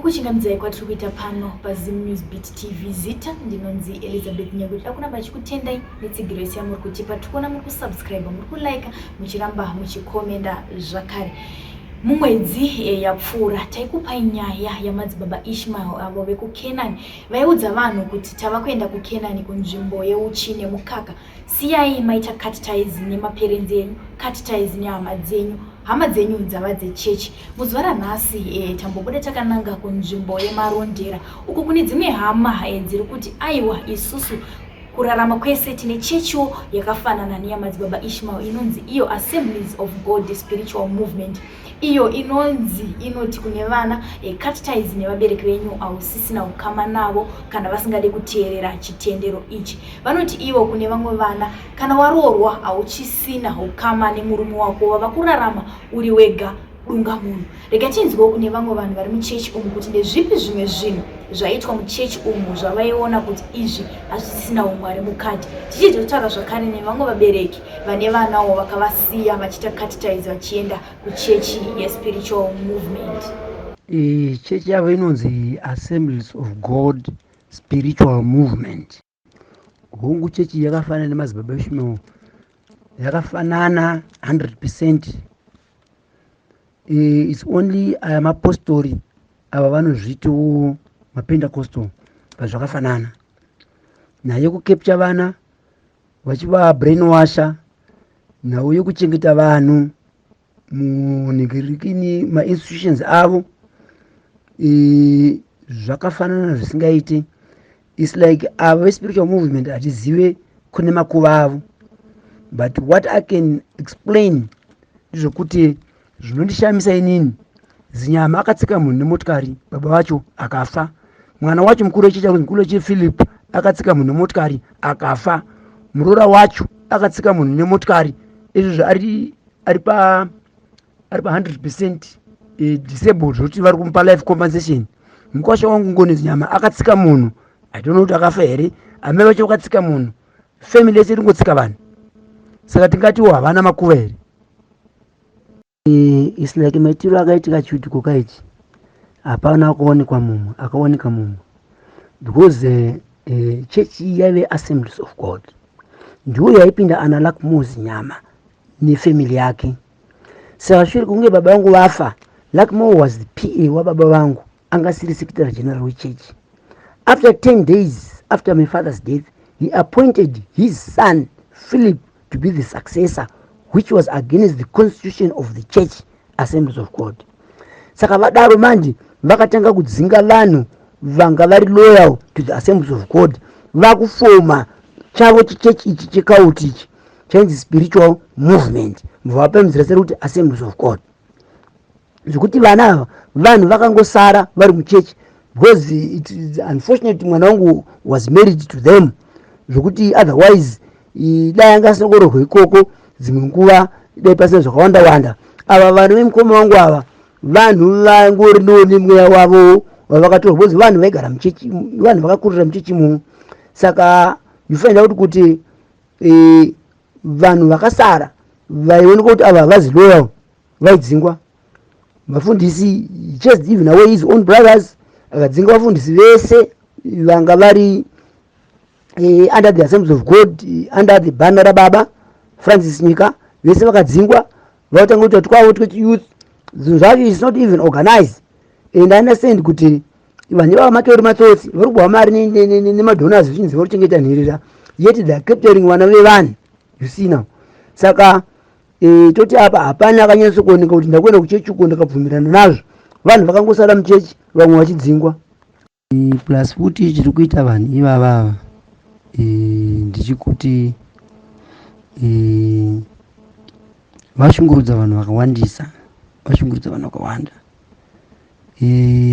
kuchingamidza kwatiri kuita pano paZim News Beat TV zita ndinonzi Elizabeth Nyaguti. Akuna vachikutendai netsigiro yese yamuri kutipa, tikuona muri kusubscribe, muri kulike, muchiramba muchikomenda zvakare. Mumwedzi yapfuura taikupai nyaya yamadzibaba Ishmael avo vekuKenani vaiudza vanhu kuti tava kuenda kuKenani kunzvimbo yeuchi nemukaka. Siyai maita cut ties nemaparents enyu, cut ties hama dzenyu dzava dzechechi. Muzuva ranhasi tambobuda takananga kunzvimbo yemarondera uko kune dzimwe hama dziri kuti aiwa isusu kurarama kwese tine chechiwo yakafanana neyamadzibaba Ishmael inonzi iyo Assemblies of God Spiritual Movement. Iyo inoti kune vana cut ties nevabereki venyu ausisina ukama navo kana vasingade kuteerera chitendero ichi. Vanoti ivo kune vamwe vana kana waroorwa auchisina ukama nemurume wako wava kurarama uri wega dunga munhu. Rega tinzwewo kune vamwe vanhu vari muchechi umu kuti ndezvipi zvimwe zvinhu zvaitwa muchechi umu zvavaiona kuti izvi hazvisina umwari mukati. Tichizotaura zvakare nevamwe vabereki vane vanawo vakavasiya vachita cut ties vachienda kuchechi yeSpiritual Movement. Chechi yavo inonzi Assemblies of God Spiritual Movement. Hongu chechi yakafanana nemadzibaba Ishmael, yakafanana 100%. It's only mapostori ava vanozvitiwo maPentecostal zvakafanana naye kukepcha vana vachiva brainwasha, nawo yekuchengeta vanhu munhingirikini mainstitutions avo zvakafanana zvisingaiti. It's like ava spiritual movement hatizive kune makuva avo, but what I can explain ndezvekuti zvinondishamisa inini, zinyama akatsika munhu nemotikari, baba vacho akafa. Mwana wacho mukuru wechechi Philip akatsika munhu nemotikari akafa. Muroora wacho akatsika munhu nemotikari. Izvo ari pa 100% disabled zvokuti vari kumupa life compensation. Mukwasha wangu ngoni zinyama akatsika munhu, I don't know kuti akafa here. Amai vacho vakatsika munhu, family yese iringotsika vanhu. Saka tingatiwo havana makuva here. It's like maitiro akaitika chiitiko kaichi hapana akaoneka mumwe because chechi yaive Assemblies of God ndiyo yaipinda ana Luckmore nyama nefamily yake. Saka shure kunge baba vangu vafa, Luckmore was the PA wababa vangu, anga siri secretary general wechechi. After 10 days after my father's death, he appointed his son Philip to be the successor, which was against the constitution of the church Assemblies of God. Saka vadaro manje vakatanga kudzinga vanhu vanga vari loyal to the Assemblies of God, vakufoma chavo chichechi ichi chekauti ichi change Spiritual Movement, muvapemzira seri kuti Assemblies of God. Zvekuti vana ava vanhu vakangosara vari muchechi because it is unfortunate mwana wangu was married to them, zvekuti otherwise dai anga asingororwa ikoko dzimwe nguva dai pasina zvakawanda. Ava vanhu vemukoma wangu ava vanhu vangori noni mweya wavo wavakatorwa because vanhu vaigara muchechi, vanhu vakakurira muchechi mumu. Saka you find out kuti vanhu vakasara vaioneka kuti ava havazi loyal vaidzingwa. Vafundisi just even away his own brothers akadzinga vafundisi vese vanga vari under the Assemblies of God, under the banner rababa Francis Nyika, vese vakadzingwa vakatanga kuti tukwawo youth zvinhu zvacho is not even organized. And I understand kuti vanhu vava matori matsotsi vari kubuwa mari nemadonors zvichinzi vari kuchengeta nhirira, yet they are capturing vana vevanhu, you see now. Saka toti apa hapana akanyatsokuoneka kuti ndakuenda kuchechi uko ndakabvumirana nazvo. Vanhu vakangosara muchechi vamwe vachidzingwa. Plus futi chiri kuita vanhu ivavava ndichikuti vashungurudza vanhu vakawandisa, vakawanda.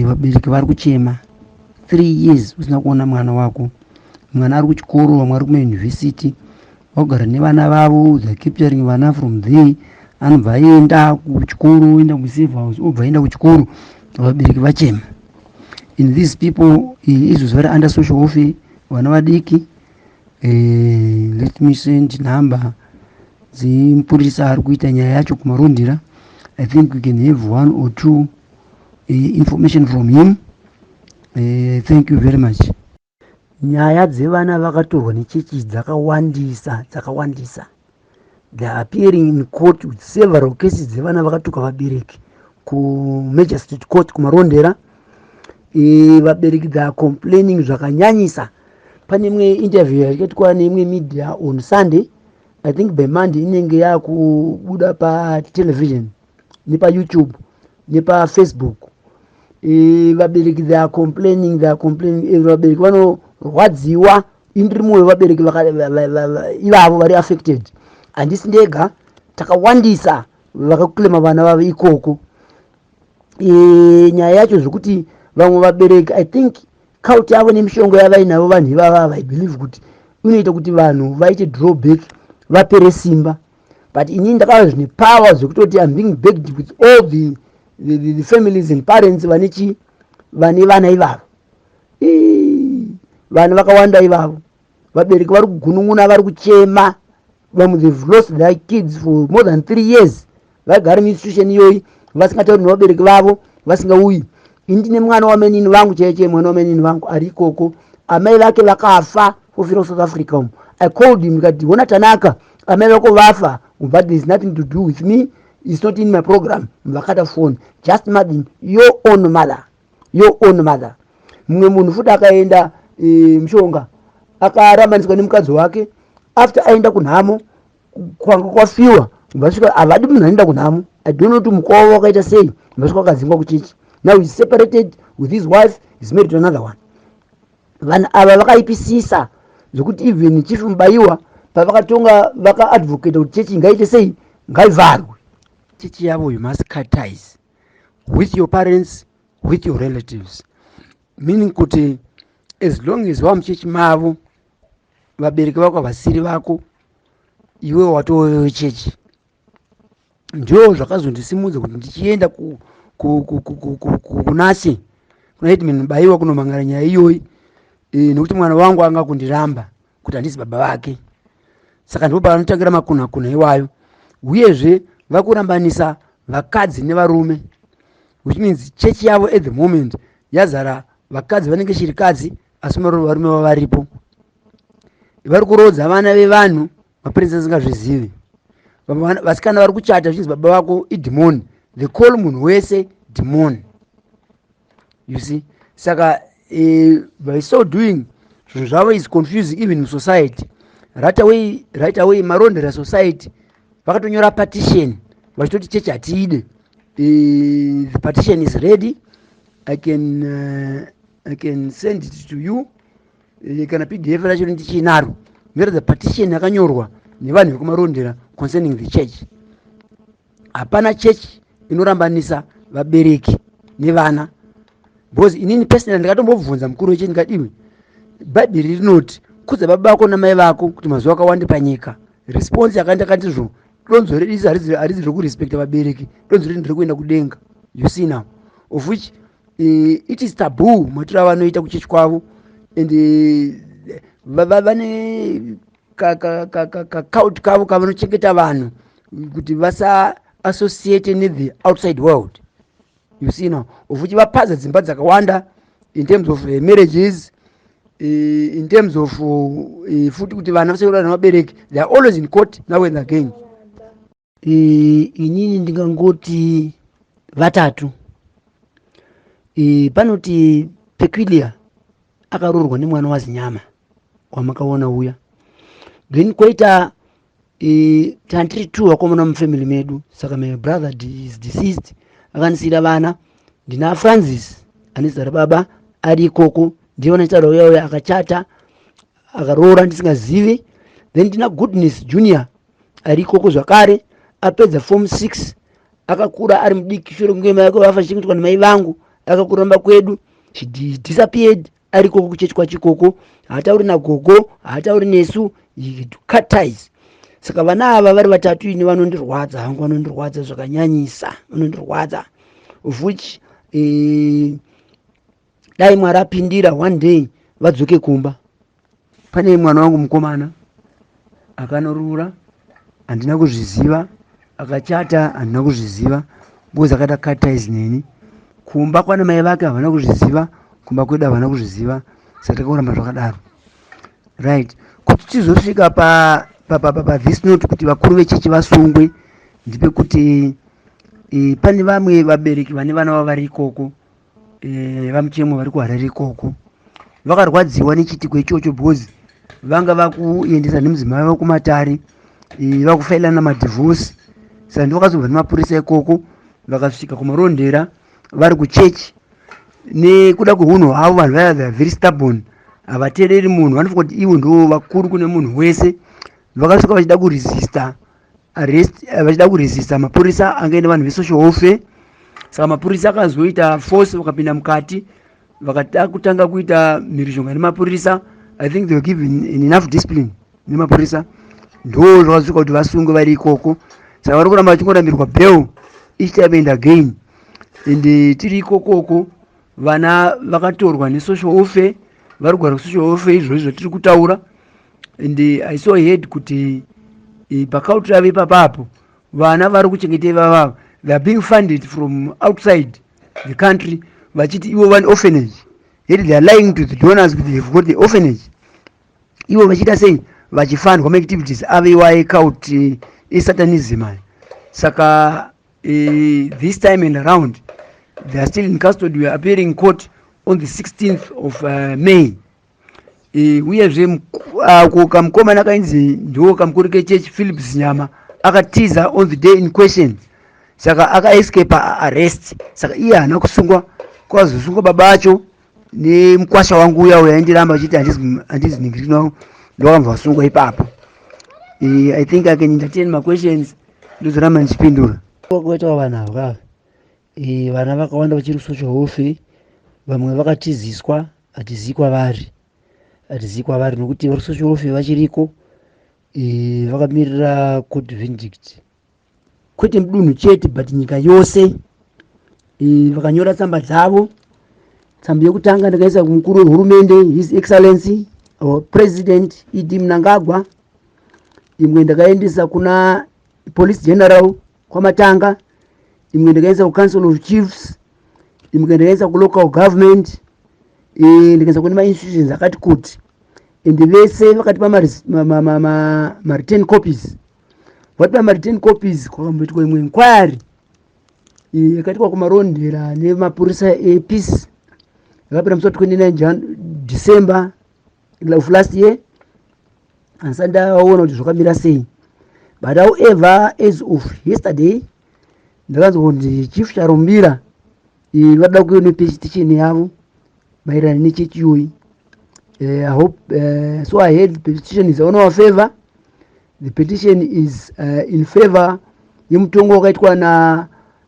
Vabereki vari kuchema 3 years usina kuona mwana wako. Mwana ari kuchikoro, vamwe ari kumayunivhesiti, vagara nevana vavo, they capturing vana from there. Anobva aenda kuchikoro, enda kusafe house, obva aenda kuchikoro, vabereki vachema. In these people izvo vari under social welfare, vana vadiki. Let me send number dzimupurisa ari kuita nyaya yacho kumarondera. I think we can have 1 or 2 information from him Thank you very much. Nyaya dzevana vakatorwa nechechi dzakawandisa. They are appearing in court with several cases dzevana vakatuka vabereki Magistrate Court kumarondera. Vabereki they are complaining zvakanyanyisa. Pane imwe interview yakaitwa neimwe media on Sunday, I think by Monday inenge yakubuda pa television nepa YouTube nepa Facebook. Vabereki they are complaining. Vabereki vanorwadziwa indiri mwoyo vabereki ivavo vari affected. Handisi ndega, takawandisa vakaklema vana vavo ikoko. Nyaya yacho zvokuti vamwe vabereki I think kauti yavo nemishongo yavainavo vanhu ivava I believe kuti unoita kuti vanhu vaite drawback vapere simba. But inini ndakava zvine power zvekutoti I'm being begged with all the families and parents vane vana ivavo. Vanhu vakawanda ivavo vabereki vari kugunun'una vari kuchema. Vamwe they've lost their kids for more than 3 years. Vagara muinstitution iyoyi vasingatauri nevabereki vavo vasingauyi. Ini ndine mwana wamenini vangu chaiye mwana wamenini vangu ari ikoko. Amai vake vakafa kufira South Africa umu. I called him ndikati hona Tanaka amai vako vafa but there's nothing to do with me, it's not in my program. Vakata phone, just imagine your own mother. Mumwe munhu futi akaenda Mshonga akarambaniswa nemukadzi wake after aenda kunhamo kwanga kwafiwa vasvika havadi munhu anoenda kunhamo. I don't know kuti mukova wakaita sei. Vasvika vakadzingwa kuchechi. Now he's separated with his wife, he's married to another one. Vanhu ava vakaipisisa zvokuti even Chief Mubaiwa pavakatonga vakaadvocate kuti chechi ngaite sei ngaivharwe. Chechi yavo you must cut ties with your parents, with your relatives, meaning kuti as long as vamuchechi mavo vabereki vako vasiri vako iwe watowewe chechi. Ndio zvakazondisimudza kuti ndichienda kunasi kuna Edmund Mubaiwa kunomangara nyaya iyoyi nekuti mwana wangu anga kundiramba kuti handisi baba vake. Saka ndipo panotangira makunhakuna iwayo. Uyezve vakurambanisa vakadzi nevarume, which means chechi yavo at the moment yazara vakadzi vanenge chirikadzi asi varume vavaripo. Vari kurodza vana vevanhu maprincess asingazvizivi. Vasikana vari kuchata zvichinzi baba vako idhimoni. They call munhu wese demon. You see? Saka by so doing zvinhu zvavo is confusing even in society. Right away marondera society vakatonyora petition vachitoti chechi hatiide. The petition is ready. I can send it to you. Kana PDF racho ndichinaro. Mere the petition yakanyorwa nevanhu vekumarondera concerning the church. Hapana church inorambanisa vabereki nevana. Because inini personally ndakatombobvunza mukuru wechechi ndikati Bhaibheri rinoti kudza baba vako namai vako kuti mazuva akawande panyika. Response yakandakatizvo donzo redisi harizi rekurespecta vabereki, donzo redi ndirekuenda kudenga. You see now, of which it is taboo matira vanoita kuchechi kwavo, and vane kauti kavo kavanochengeta vanhu kuti vasa associated with the outside world. You see now, of which vapaza dzimba dzakawanda in terms of marriages, in terms of futi kuti vana vasekura navabereki, they are always in court now and again. Inini ndingangoti vatatu. Panoti Peculiar akarorwa nemwana waZinyama kwamakaona uya. Then kwaita tantiri 2 wakomana mufamily medu. Saka my brother is deceased. Akanisira vana ndina Francis anizara baba ari ikoko, ndiye anachara uya akachata akaroora ndisingazivi. Then ndina Goodness Junior ari ikoko zvakare, apedza form 6 akakura ari mudiki shure kunge mai yake vafa chingitwa namai vangu, akakuramba kwedu. She disappeared ari ikoko kuchechi kwachikoko, haatauri nagogo, haatauri nesu, he cut ties. Saka vana ava vari vatatu ini vanondirwadza hangu, vanondirwadza zvakanyanyisa, vanondirwadza, of which dai Mwari apindira one day vadzoke kumba. Pane mwana wangu mukomana akanorura, handina kuzviziva, akachata, handina kuzviziva, because akada cut ties neni. Kumba kwana mai vake havana kuzviziva, kumba kwedu havana kuzviziva saka takauramba zvakadaro, right. Kuti tizosvika pa this note kuti vakuru vechechi vasungwe ndepekuti pane vamwe vabereki vane vana vavo vari ikoko, vamuchemo vari kuHarare ikoko, vakarwadziwa nechitiko ichocho because vanga vakuendesa nemudzimai vavo kumatare, vakufailana madhivorce. Saka ndovakazobva nemapurisa ikoko vakasvika kumarondera vari kuchechi. Nekuda kweunhu hwavo vanhu vaya they are very stubborn, havateereri munhu, vanofunga kuti ivo ndo vakuru kune munhu wese. Vakasvika vachida kuresista arrest, vachida kuresista mapurisa angaenda vanhu vesocial welfare. Saka mapurisa akazoita force vakapinda mukati vakatanga kuita mhirizhonga nemapurisa. I think they were given enough discipline nemapurisa, ndo zvakasvika kuti vasungwe vari ikoko. Saka vari kuramba vachingorambirwa bail each time and again. Ende tiri ikokoko vana vakatorwa nesocial welfare, vari kugara kusocial welfare izvozvo tiri kutaura. Ende I saw head kuti pakauti rave ipapapo vana vari kuchengeteva vavo they are being funded from outside the country, vachiti ivo vane orphanage, yet they are lying to the donors kuti they've got the orphanage. Ivo vachita sei vachifundwa maactivities aveiwaeka kuti esatanism. Saka this time and around they are still in custody. We are appearing in court on the 16th of May. Uyezve kamukomana akainzi ndo kamukuru kechechi Philips Nyama akatiza on the day in question, saka akaescape arrest. Saka iye haana kusungwa, kwazosungwa baba acho nemukwasha wangu uya uyaendiramba achiti handiziningiri nawo, ndo vakamva vasungwa ipapo. I think I can entertain my questions, ndozoramba ndichipindura. Kwaitawo vanhu ava vana vakawanda vachiri social welfare, vamwe vakatiziswa hatizikwa vari nokuti vari social welfare vachiriko, vakamirira court verdict kwete mudunhu chete but nyika yose. Vakanyora tsamba dzavo. Tsamba yekutanga ndakaisa kumukuru wehurumende His Excellency our President Idi Mnangagwa, imwe ndakaendesa kuna Police General kwamatanga, imwe ndakaisa ku Council of Chiefs, imwe ndakaisa ku local government, ndikaisa kune ma-institutions akati kuti. Ende vese vakatipa ma return copies. Vatipa ma return copies kwakamboitwa imwe inquiry yakaitwa kumarondera nemapurisa epeace, yakapera musi 29 December of last year. Handisati ndaona kuti zvakamira sei, but however as of yesterday ndakanzwa kuti Chief Charumbira vada kuiona petition yavo maererano nechechi iyoyi. I hope so I heard the petition is on our favor. The petition is in favor yemutongo wakaitwa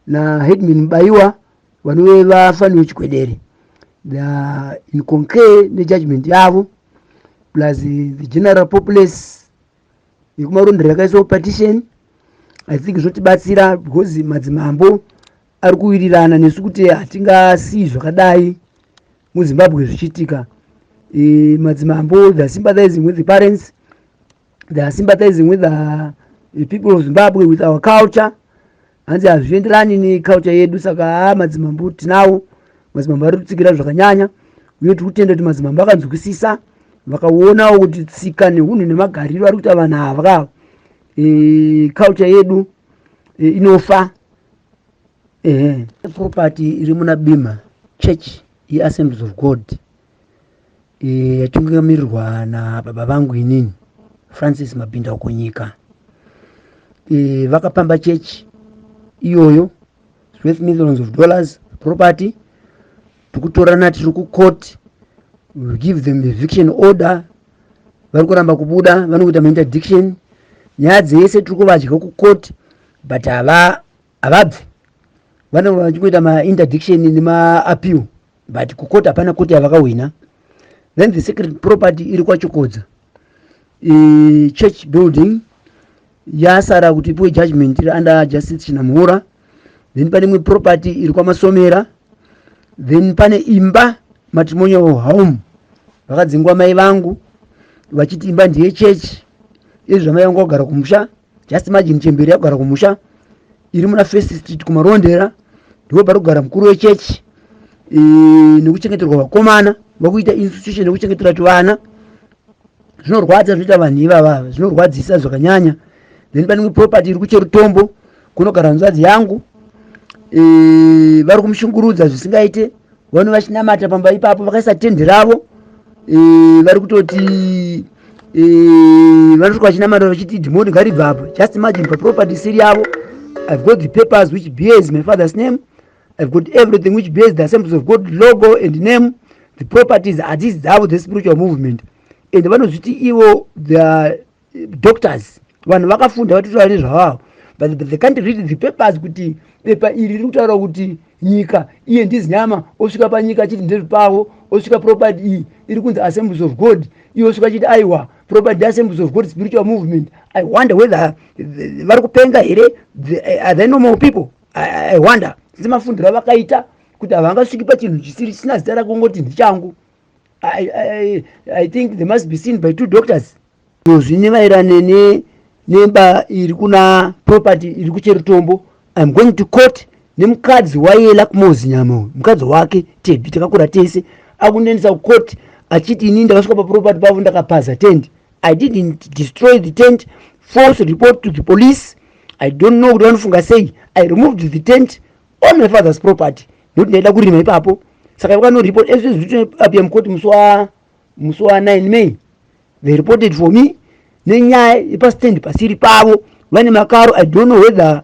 na Headman Baiwa vanove vafanirwe chikwedere. They are in concur nejudgment yavo plus the general populace yekumarondera yakaiswa petition. I think zvotibatsira because madzimambo ari kuwirirana nesu kuti hatingasiyi zvakadai muZimbabwe zvichiitika. Madzimambo they are sympathizing with the parents, they are sympathizing with the people of Zimbabwe, with our culture. Hanzi hazvienderani neculture yedu, saka madzimambo tinawo. Madzimambo ari kutsikira zvakanyanya, uye tiri kutenda kuti madzimambo akanzwisisa, vakaonawo kuti tsika nehunhu nemagariro ari kuita vanhu ava, culture yedu inofa. Property iri muna Bima Church yeAssemblies of God yatungamirirwa nababa vangu inini Francis Mabinda Okonyika. Vakapamba church iyoyo worth millions of dollars property. Tukutorana tiri ku court, we give them eviction order. Vari kuramba kubuda, vanokuita interdiction. Nyaya dzese tiri kuvadya ku court but havabvi. Vano vachikuita ma-interdiction nema-appeal but ku court hapana kuti havakawina. Then the secret property iri kwaChokodza, church building yasara kuti ipuwe judgment iri under Justice Chinamhura. Then pane imwe property iri kwaMasomera. Then pane imba matrimonial home vakadzingwa mai vangu vachiti imba ndiye church. Izvi zvamai vangu vagara kumusha, just imagine chemberi yakugara kumusha iri muna First Street kumarondera, ndipo pari kugara mukuru wechurch. nekuchengeterwa vakomana vakuita institution yekuchengetera vana zvinorwadza zvinoita vanhu ivava zvinorwadzisa zvakanyanya. Then pane property iri kuCherutombo kunogara nzvadzi yangu vari kumushungurudza zvisingaite vanhu vachinamata pamba ipapo vakaisa tende ravo vari kutoti vanosvika vachinamata vachiti dhimoni ngaribve apo. Just imagine paproperty siri yavo. I've got the papers which bears my father's name. I've got everything which bears the Assemblies of God logo and name. The properties are these dzavo the spiritual movement. And vanozviti ivo the doctors vanhu vakafunda vatotaura nezvavavo, but they can't read the papers kuti pepa iri riri kutaura kuti nyika iye ndizi nyama osvika panyika achiti ndezvipavo, osvika property iyi iri kunzi Assemblies of God, iye osvika achiti aiwa property Assemblies of God spiritual movement. I wonder whether vari kupenga here, are they normal people? I wonder sisi mafundiro avakaita kuti havangasviki pachinhu chisina zita rakungoti ndichangu. I think they must be seen by two doctors. Zvine maererano nemba iri kuna property iri kuCherutombo, I'm going to court nemukadzi waiyela kumozi nyama, mukadzi wake Teddy takakura tese akunendesa kucourt achiti ini ndakasvika paproperty pavo ndakapaza tent. I didn't destroy the tent. False report to the police. I don't know kuti vanofunga sei. I removed the tent on my father's property. Nokuti ndaida kurima ipapo. Saka vakano report everything zvitoapia mukoti musi wa 9 May. They reported for me nenyaya yepastand pasiri pavo vane makaro. I don't know whether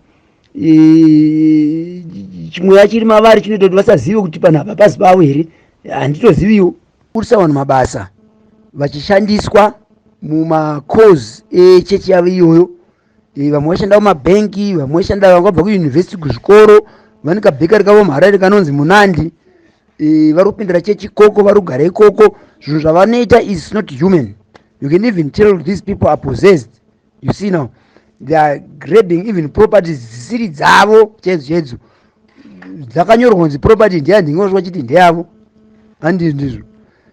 chimweya chiri mavari chinoita kuti vasazive kuti panapa pasi pavo here, handitoziviwo. Kurisa vanhu mabasa vachishandiswa mumakozi echechi yavo iyoyo. Vamwe vashanda mumabhenki, vamwe vashanda vangabva kuyunivhesiti kuzvikoro, vane kabhekari kavo muHarare kanonzi Munandi, vari kupindira chechi ikoko, vari kugara ikoko. Zvinhu zvavanoita is not human. You can even tell these people are possessed. You see now, they are grabbing even properties dzisiri dzavo chedzo dzakanyorwa kunzi property ndeyandingi vachiti ndeyavo, handi ndizvo.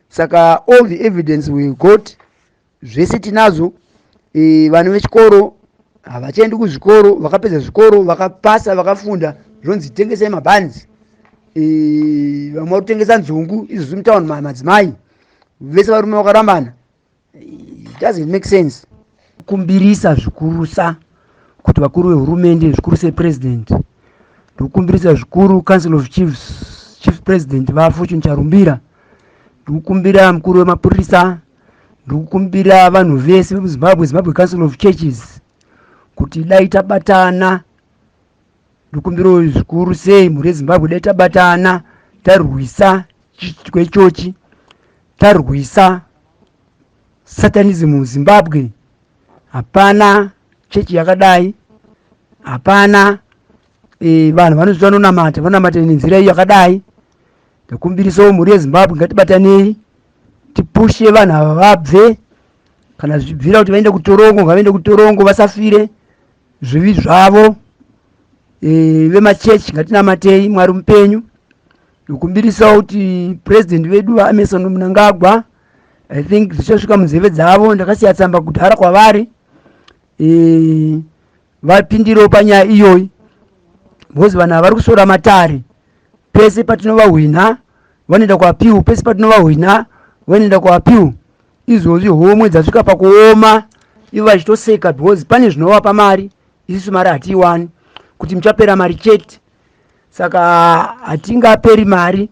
Saka all the evidence we got zvese tinazo. Vanhu vechikoro havachaendi kuzvikoro, vakapedza zvikoro vakapasa vakafunda zvonzi tengesai mabhanzi, vamwe vari kutengesa nzungu izvozvi mutauni madzimai vese varume vakarambana. It doesn't make sense. Kumbirisa zvikurusa kuti vakuru vehurumende zvikuru sepresident ndikukumbirisa zvikuru council of chief president vaFortune Charumbira, ndikukumbira mukuru wemapurisa, ndikukumbira vanhu vese vemuZimbabwe council of churches kuti dai tabatana. Ndikukumbira zvikuru sei mhuri yeZimbabwe dai tabatana tarwisa chiitiko ichochi, tarwisa satanism muZimbabwe. Hapana chechi yakadai, hapana vanhu vanozvi vanonamata vanamata nenzira iyo yakadai. Ndakumbirisawo mhuri yeZimbabwe ngatibatanei tipushe vanhu ava vabve, kana zvibvira kuti vaende kutorongo ngavaende kutorongo vasafire zvivi zvavo. Vemachechi ngatinamatei, Mwari mupenyu. Ndikumbirisawo kuti president vedu Emmerson Mnangagwa, I think zvichasvika munzeve dzavo, ndakasiya tsamba kudhara kwavari vapindirewo panyaya iyoyi, because vanhu ava vari kusora matare. Pese patinovahwina vanoenda kuapiu, pese patinovahwina vanoenda kuapiu. Izvozvi homwe dzasvika pakuoma, ivo vachitoseka because pane zvinovapa mari, isusu mari hatiiwani, kuti muchapera mari chete. Saka hatingaperi mari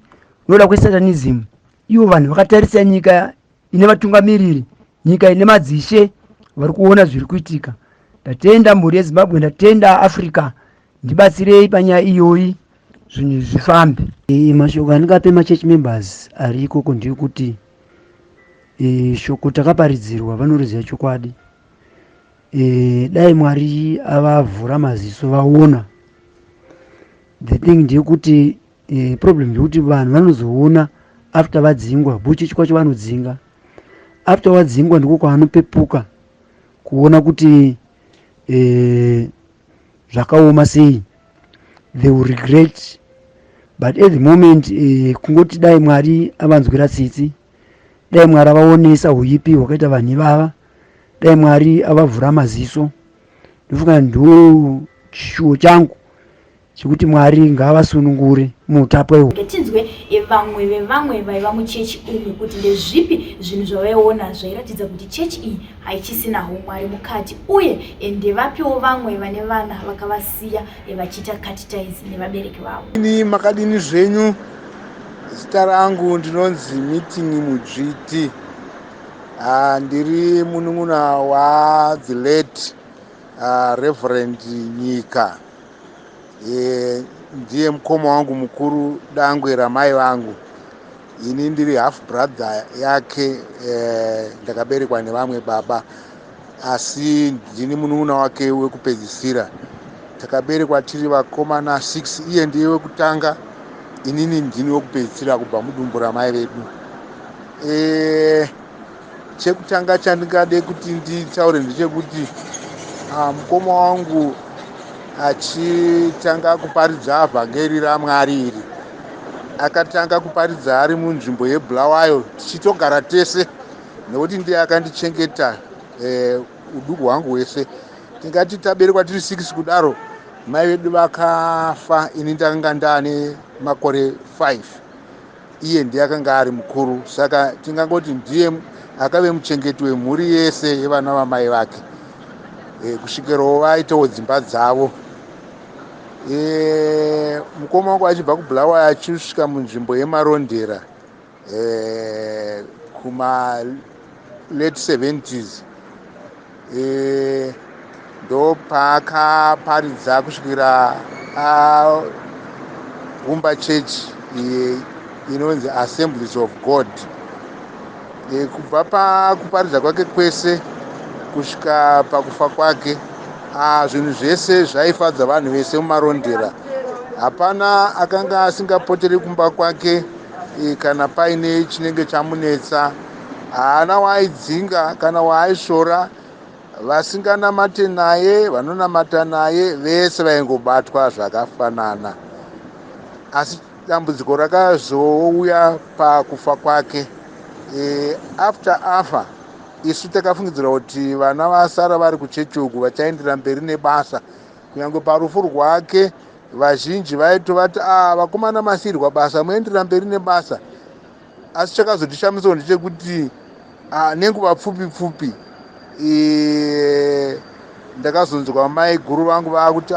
noda kwesatanism. Ivo vanhu vakatarisa nyika ine vatungamiriri, nyika ine madzishe vari kuona zviri kuitika. Ndatenda mhuri yeZimbabwe, ndatenda Africa, ndibatsirei panyaya iyoyi zvinhu zvifambe. Mashoko andingape machechi members ari ikoko ndekuti shoko takaparidzirwa vanoriziva chokwadi. Dai Mwari avavhura maziso vaona. The thing ndekuti problem ndekuti vanhu vanozoona after vadzingwa, buchechi kwacho vanodzinga. After wadzingwa ndiko kwavanopepuka kuona kuti zvakaoma sei. They will regret, but at the moment kungoti dai Mwari avanzwira tsitsi, dai Mwari avaonesa uipi hwakaita vanhu ivava, dai Mwari avavhura maziso. Ndofunga ndo chishuwo changu chekuti Mwari ngavasunungure mutapwewo. Tinzwe vamwe vaiva muchechi umu kuti ndezvipi zvinhu zvavaiona zvairatidza kuti chechi iyi haichisinawo Mwari mukati, uye ndevapiwo vamwe vane vana vakavasiya vachiita catechise nevabereki vavo. Ini makadini zvenyu? Zita rangu ndinonzi Meeting Mudzviti. Ndiri munun'una wa the late Reverend Nyika. Ndiye mukoma wangu mukuru, dangwe ramai vangu. Ini ndiri half brother yake, ndakaberekwa nevamwe baba, asi ndini munun'una wake wekupedzisira. Takaberekwa tiri vakomana 6, iye ndiye wekutanga, inini ndini wekupedzisira kubva mudumbu ramai vedu. Chekutanga chandingade kuti nditaure ndechekuti mukoma wangu achitanga kuparidza vhangeri raMwari iri, akatanga kuparidza ari munzvimbo yeBulawayo, tichitogara tese nekuti ndiye akandichengeta uduku hwangu hwese. Tingati taberekwa tiri 6 kudaro, mai vedu vakafa, ini ndakanga ndane makore 5, iye ndiye akanga ari mukuru, saka tingangoti ndiye akave muchengeti wemhuri yese yevana vamai vake, kusvikirawo vaitawo dzimba dzavo. Mukoma wangu achibva kuBulawayo achisvika munzvimbo yeMarondera kuma late 70s, ndo paakaparidza kusvikira aumba chechi inonzi Assemblies of God. Kubva pakuparidza kwake kwese kusvika pakufa kwake, zvinhu zvese zvaifadza vanhu vese muMarondera. Hapana akanga asingapoteri kumba kwake kana paine chinenge chamunetsa. Haana waaidzinga kana waaishora. Vasinganamate naye, vanonamata naye, vese vaingobatwa zvakafanana. Asi dambudziko rakazouya pakufa kwake. After afa, isu takafungidzira kuti vana vasara vari kuchechi uku vachaendera mberi nebasa. Kunyange parufu rwake vazhinji vaitovati vakomana masirwa basa, muendera mberi nebasa. Asi chakazondishamisawo ndechekuti nenguva pfupi ndakazonzwa mai guru vangu vakuti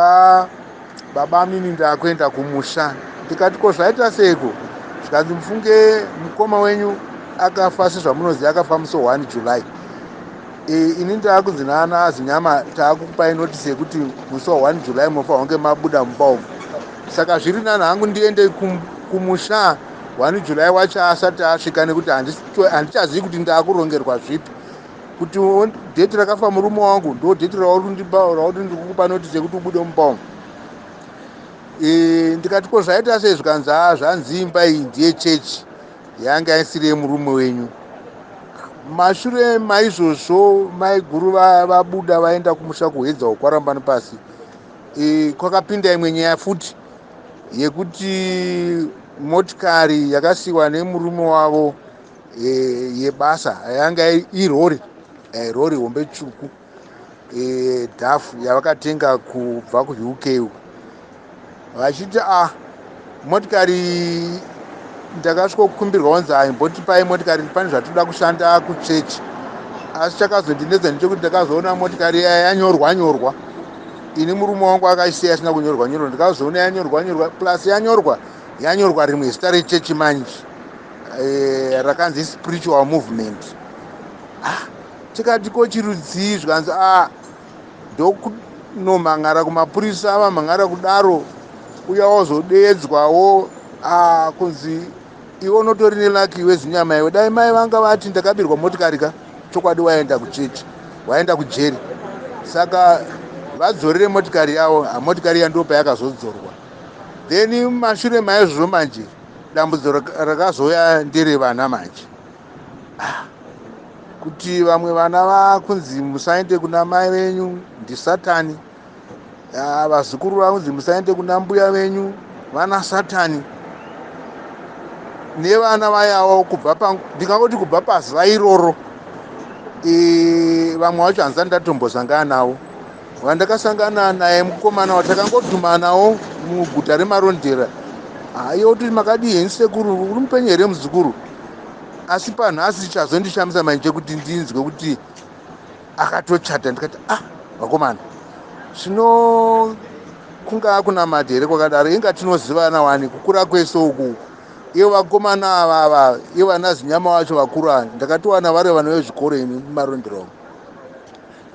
baba mini ndakuenda kumusha. Ndikati ko zvaita seiko? Zvikanzi mufunge mukoma wenyu akafa, sezvamunoziva akafa musi 1 July. Ini ndakunzi nana zinyama taakupai notisi yekuti musi 1 July mofa honge mabuda mumba umu. Saka zviri nani hangu ndiende kumusha 1 July wacho asati asvika, nekuti handichazivi kuti ndaakurongerwa zvipi. Kuti dheti rakafa murume wangu ndo dheti rauti ndikukupa notisi yekuti ubude mumba umu. Ndikati ko zvaita sei? Zvikanzi zvanzi imba iyi ndiye chechi yanga isiri yemurume wenyu. Mashure maizvozvo mai guru vabuda vaenda kumusha kuhedza ukwarambani pasi. Kwakapinda imwe nyaya futi yekuti motikari yakasiwa nemurume wavo yebasa yanga irori, rori hombe tsvuku, dhafu yavakatenga kubva kuUK uku. Vachiti motikari, ndakasvika kukumbirwa kunzi haimbotipai motikari, pane zvatoda kushanda kuchechi. Asi chakazondinetsa ndechekuti ndakazoona motikari iya yanyorwa. Ini murume wangu akaisiya asina kunyorwa. Ndikazoona yanyorwa plus yanyorwa rimwe zita rechechi manje, rakanzi Spiritual Movement. Tikati ko chirudzii? Zvikanzi ndokunomhangara kumapurisa, vamhangara kudaro uya wazodedzwawo kunzi iwe unotori nelaki wezinyama iwe. Dai mai vanga vati ndakabirwa motikari ka, chokwadi waenda kuchechi, waenda kujeri. Saka vadzorere motikari yavo, motikari yandiyo payakazodzorwa. Then mashure maizvozvo manje dambudziko rakazoya nderevana manje, kuti vamwe vana vakunzi musaende kuna mai venyu ndiSatani, vazukuru vakunzi musaende kuna mbuya venyu vana Satani, nevana vayawo ndingangoti kubva pazuva iroro. Vamwe vacho hanza ndatombosangana navo. Vandakasangana naye mukomana watakangodhumanawo muguta remarondera. Haiwa kuti makadii sekuru, uri mupenyu here muzukuru? Asi panhasi chazondishamisa manje chekuti ndinzwe kuti akatochata. Ndikati vakomana, zvino kungaa kunamata here kwakadaro, inga tinozivana wani kukura kwese uku. Ivo vakomana ava ivo vanazinyama vacho vakuru ava ndakatowana vari vana vezvikoro ini mumarondera umu,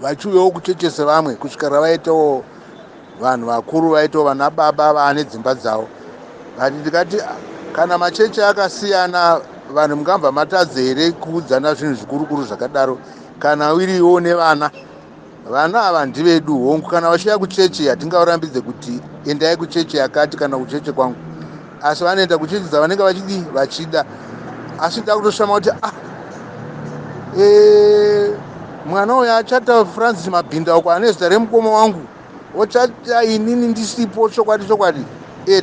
vachiuyawo kucheche sevamwe kusvikira vaitawo vanhu vakuru, vaitawo vana baba vaane dzimba dzavo. Vati ndikati kana macheche akasiyana, vanhu mungabva matadze here kuudzana zvinhu zvikurukuru zvakadaro kana wiriwo nevana? Vana ava ndivedu hongu, kana vachiya kucheche hatingavarambidze kuti endai kucheche yakati kana kucheche kwangu, asi vanoenda kucheche dzavanenge vachida. Asi nda kutoshama kuti mwana uyu achata Francis Mabhinda uko ane zita remukoma wangu, ochata inini ndisipo. Chokwadi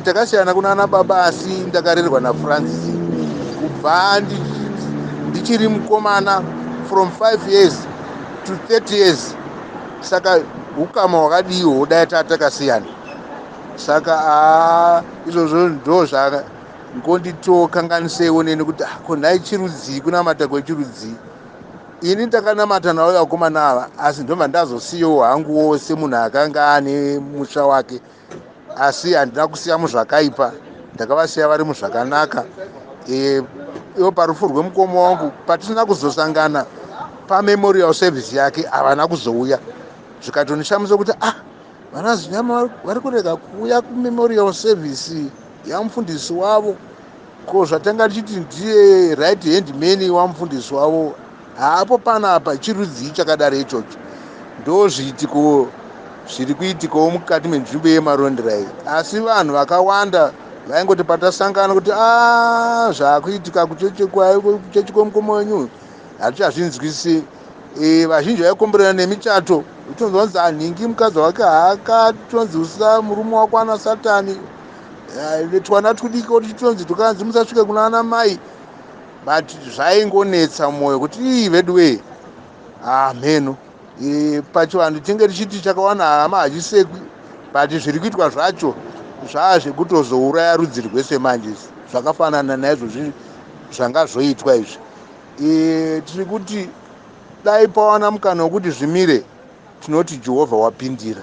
takasiyana kunana baba, asi ndakarerwa naFrancis kubva ndichiri mukomana from 5 years to 30 years. Saka ukama hwakadiwo dai takasiyana. Saka izvozvo ndo zvangonditokanganisewo neni kuti konhai chirudzii, kunamata kwechirudzii. Ini ndakanamata navo vakomana ava, asi ndobva ndazosiyawo hanguwo semunhu akanga ane musha wake, asi handina kusiya muzvakaipa, ndakavasiya vari muzvakanaka. Ivo parufu rwemukoma wangu patisina kuzosangana pamemorial service yake havana kuzouya. Zvikatonishamisa kuti vanazinyama vari kurega kuuya kumemorial service yamufundisi wavo, ko zvatanga tichiti ndiye right hand man wamufundisi wavo. Hapo panapa chirudzii chakadaro ichocho. Ndo zviitiko zviri kuitikawo mukati menzvimbo yemarondera iyi. Asi vanhu vakawanda vaingoti patasangana kuti zvaakuitika kucheche kwemukoma wenyu hatichazvinzwisi. Vazhinji vaikomberana nemichato, utonzwanzi nhingi mukadzi wake haakatonzi usa murume wako ana Satani, twana tudiko titonzi tukanzi musasvike kuna ana mai. But zvaingonetsa mwoyo kuti vedu mheno pachivanhu tinge tichiti chakawana hama hachisekwi, but zviri kuitwa zvacho zvazvekutozouraya rudzi rwese manje. Zvakafanana naizvo zvanga zvoitwa izvi. Tiri kuti dai pawana mukana wekuti zvimire, tinoti Jehovha wapindira.